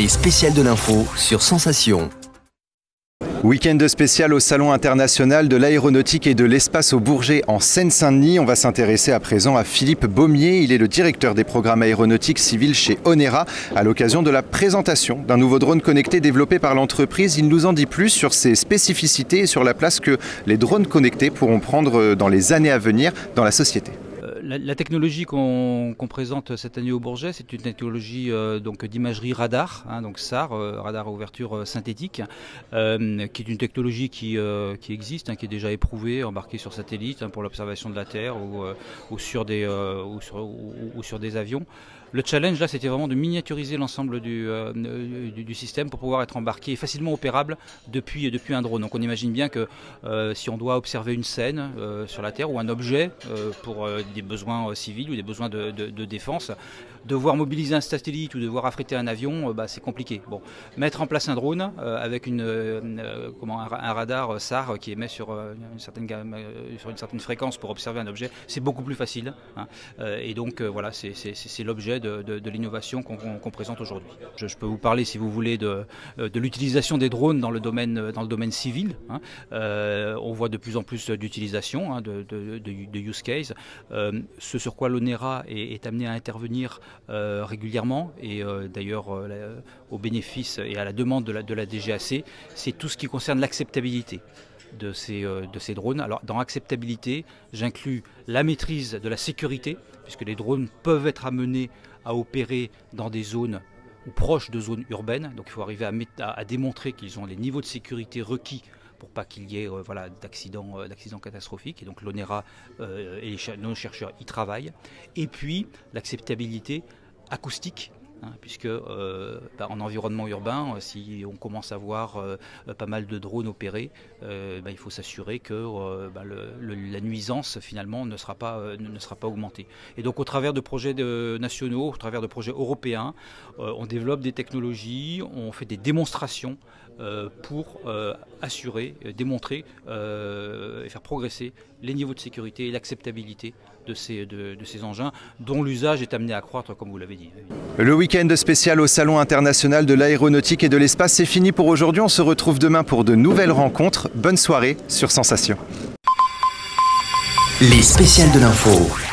Les spéciales de l'info sur Sensation. Week-end spécial au Salon international de l'aéronautique et de l'espace au Bourget en Seine-Saint-Denis. On va s'intéresser à présent à Philippe Baumier. Il est le directeur des programmes aéronautiques civils chez Onera. À l'occasion de la présentation d'un nouveau drone connecté développé par l'entreprise, il nous en dit plus sur ses spécificités et sur la place que les drones connectés pourront prendre dans les années à venir dans la société. La technologie qu'on présente cette année au Bourget, c'est une technologie donc d'imagerie radar, donc SAR, radar à ouverture synthétique, qui est une technologie qui existe, qui est déjà éprouvée, embarquée sur satellite pour l'observation de la Terre ou sur des avions. Le challenge là, c'était vraiment de miniaturiser l'ensemble du système pour pouvoir être embarqué et facilement opérable depuis un drone. Donc on imagine bien que si on doit observer une scène sur la Terre ou un objet pour des besoins civils ou des besoins de défense, devoir mobiliser un satellite ou devoir affréter un avion, c'est compliqué. Bon, mettre en place un drone avec un radar SAR qui émet sur une certaine fréquence pour observer un objet, c'est beaucoup plus facile. Et donc voilà, c'est l'objet de l'innovation qu'on présente aujourd'hui. Je peux vous parler, si vous voulez, de l'utilisation des drones dans le domaine civil. On voit de plus en plus d'utilisation, de use case. Ce sur quoi l'Onera est amené à intervenir régulièrement et d'ailleurs au bénéfice et à la demande de la DGAC, c'est tout ce qui concerne l'acceptabilité de ces drones. Alors dans acceptabilité, j'inclus la maîtrise de la sécurité, puisque les drones peuvent être amenés à opérer dans des zones ou proches de zones urbaines, donc il faut arriver à démontrer qu'ils ont les niveaux de sécurité requis pour pas qu'il y ait d'accidents catastrophiques. Et donc l'Onera et nos chercheurs y travaillent. Et puis l'acceptabilité acoustique, puisque en environnement urbain, si on commence à voir pas mal de drones opérer, il faut s'assurer que la nuisance finalement ne sera pas augmentée. Et donc au travers de projets nationaux, au travers de projets européens, on développe des technologies, on fait des démonstrations pour assurer, démontrer et faire progresser les niveaux de sécurité et l'acceptabilité de ces engins dont l'usage est amené à croître, comme vous l'avez dit. Le week-end spécial au Salon international de l'aéronautique et de l'espace, c'est fini pour aujourd'hui. On se retrouve demain pour de nouvelles rencontres. Bonne soirée sur Sensation. Les spéciales de l'info.